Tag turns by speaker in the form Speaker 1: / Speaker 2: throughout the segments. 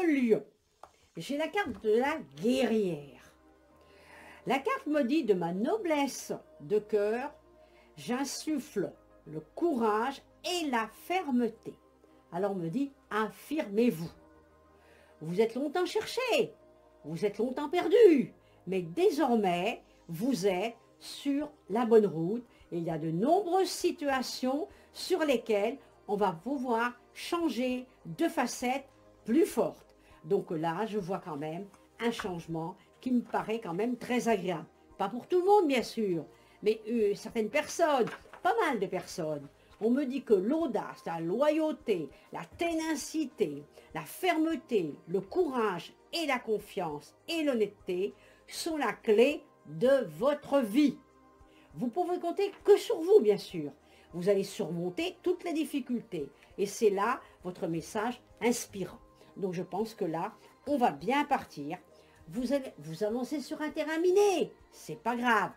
Speaker 1: lion. J'ai la carte de la guerrière. La carte me dit de ma noblesse de cœur, j'insuffle le courage et la fermeté. Alors on me dit, affirmez-vous. Vous êtes longtemps cherché, vous êtes longtemps perdu, mais désormais, vous êtes sur la bonne route et il y a de nombreuses situations sur lesquelles on va pouvoir changer de facette plus forte. Donc là, je vois quand même un changement qui me paraît quand même très agréable. Pas pour tout le monde, bien sûr, mais certaines personnes, pas mal de personnes. On me dit que l'audace, la loyauté, la ténacité, la fermeté, le courage et la confiance et l'honnêteté sont la clé de votre vie. Vous pouvez compter que sur vous, bien sûr. Vous allez surmonter toutes les difficultés. Et c'est là votre message inspirant. Donc je pense que là, on va bien partir. Vous allez vous avancer sur un terrain miné. C'est pas grave.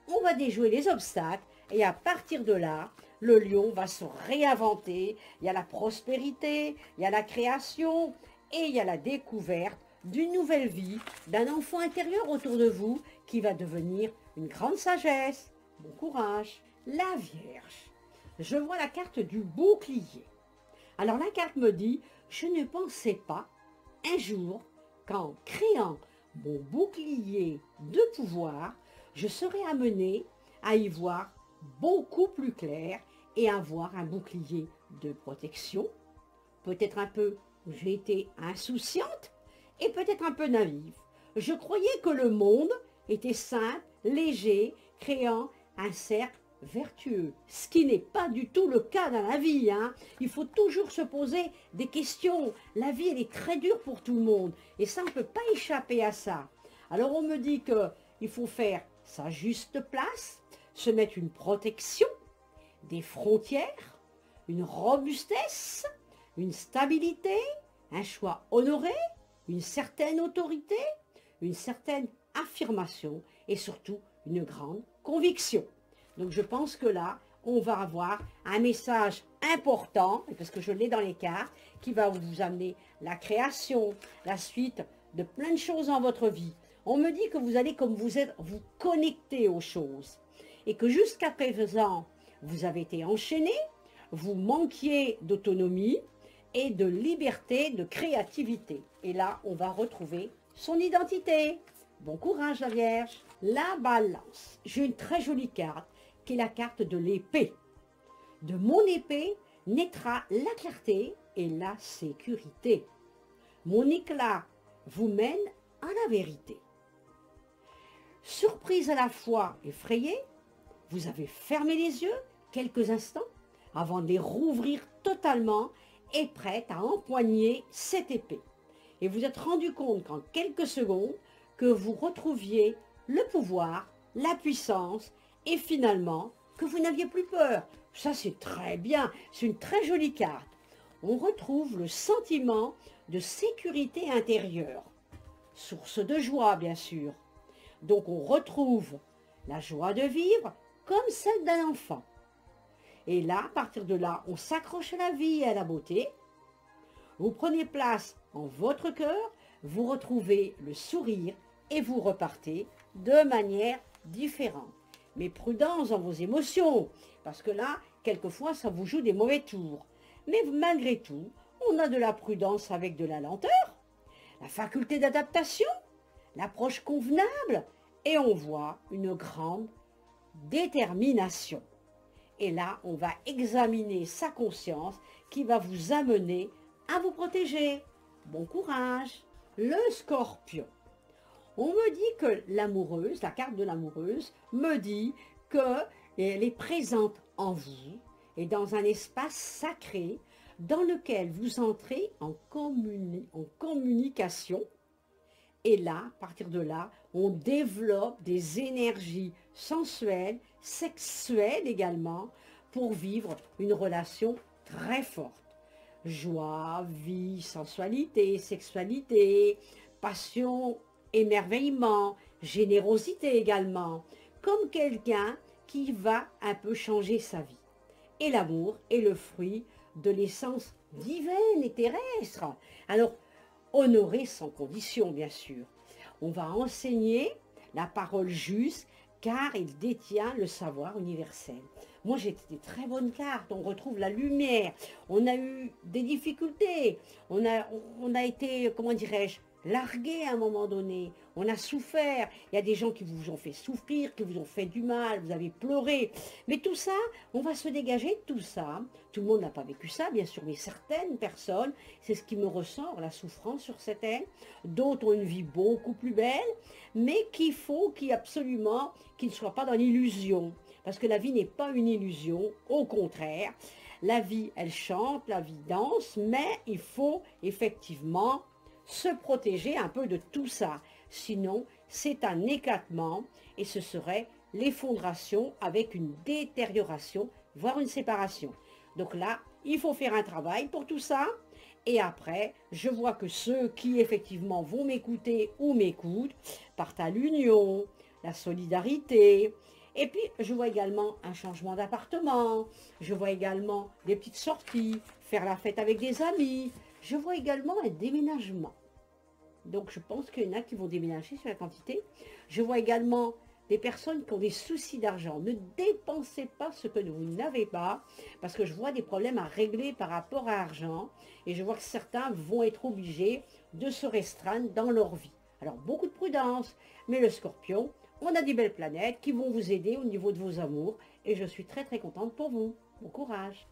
Speaker 1: On va déjouer les obstacles. Et à partir de là, le lion va se réinventer. Il y a la prospérité, il y a la création et il y a la découverte d'une nouvelle vie, d'un enfant intérieur autour de vous qui va devenir une grande sagesse. Bon courage. La Vierge. Je vois la carte du bouclier. Alors la carte me dit, je ne pensais pas un jour qu'en créant mon bouclier de pouvoir, je serais amenée à y voir beaucoup plus clair et avoir un bouclier de protection. Peut-être un peu, j'ai été insouciante et peut-être un peu naïve. Je croyais que le monde était simple, léger, créant un cercle vertueux, ce qui n'est pas du tout le cas dans la vie. Il faut toujours se poser des questions. La vie, elle est très dure pour tout le monde et ça, on ne peut pas échapper à ça. Alors on me dit qu'il faut faire sa juste place, se mettre une protection, des frontières, une robustesse, une stabilité, un choix honoré, une certaine autorité, une certaine affirmation et surtout une grande conviction. Donc je pense que là, on va avoir un message important, parce que je l'ai dans les cartes, qui va vous amener la création, la suite de plein de choses dans votre vie. On me dit que vous allez, comme vous êtes, vous connecter aux choses. Et que jusqu'à présent, vous avez été enchaîné, vous manquiez d'autonomie et de liberté, de créativité. Et là, on va retrouver son identité. Bon courage, la Vierge. La Balance. J'ai une très jolie carte qui est la carte de l'épée. De mon épée naîtra la clarté et la sécurité. Mon éclat vous mène à la vérité. Surprise à la fois effrayée, vous avez fermé les yeux quelques instants avant de les rouvrir totalement et prête à empoigner cette épée. Et vous êtes rendu compte qu'en quelques secondes, que vous retrouviez le pouvoir, la puissance et finalement que vous n'aviez plus peur. Ça c'est très bien, c'est une très jolie carte. On retrouve le sentiment de sécurité intérieure. Source de joie bien sûr. Donc on retrouve la joie de vivre comme celle d'un enfant. Et là, à partir de là, on s'accroche à la vie et à la beauté. Vous prenez place en votre cœur, vous retrouvez le sourire et vous repartez de manière différente. Mais prudence dans vos émotions, parce que là, quelquefois, ça vous joue des mauvais tours. Mais malgré tout, on a de la prudence avec de la lenteur, la faculté d'adaptation, l'approche convenable, et on voit une grande détermination. Et là, on va examiner sa conscience qui va vous amener à vous protéger. Bon courage. Le Scorpion. On me dit que l'amoureuse, la carte de l'amoureuse, me dit qu'elle est présente en vous et dans un espace sacré dans lequel vous entrez en communication. Et là, à partir de là, on développe des énergies sensuelles, sexuelles également, pour vivre une relation très forte. Joie, vie, sensualité, sexualité, passion, émerveillement, générosité également, comme quelqu'un qui va un peu changer sa vie. Et l'amour est le fruit de l'essence divine et terrestre. Alors, honorer sans condition, bien sûr. On va enseigner la parole juste, car il détient le savoir universel. Moi, j'ai des très bonnes cartes, on retrouve la lumière, on a eu des difficultés, on a été, comment dirais-je, largué à un moment donné, on a souffert, il y a des gens qui vous ont fait souffrir, qui vous ont fait du mal, vous avez pleuré, mais tout ça, on va se dégager de tout ça. Tout le monde n'a pas vécu ça, bien sûr, mais certaines personnes, c'est ce qui me ressort, la souffrance sur certaines, d'autres ont une vie beaucoup plus belle, mais absolument, qu'ils ne soient pas dans l'illusion, parce que la vie n'est pas une illusion, au contraire, la vie, elle chante, la vie danse, mais il faut effectivement se protéger un peu de tout ça. Sinon, c'est un éclatement et ce serait l'effondration avec une détérioration, voire une séparation. Donc là, il faut faire un travail pour tout ça. Et après, je vois que ceux qui effectivement vont m'écouter ou m'écoutent partent à l'union, la solidarité. Et puis, je vois également un changement d'appartement. Je vois également des petites sorties, faire la fête avec des amis. Je vois également un déménagement. Donc, je pense qu'il y en a qui vont déménager sur la quantité. Je vois également des personnes qui ont des soucis d'argent. Ne dépensez pas ce que vous n'avez pas, parce que je vois des problèmes à régler par rapport à l'argent. Et je vois que certains vont être obligés de se restreindre dans leur vie. Alors, beaucoup de prudence. Mais le Scorpion, on a des belles planètes qui vont vous aider au niveau de vos amours. Et je suis très très contente pour vous. Bon courage.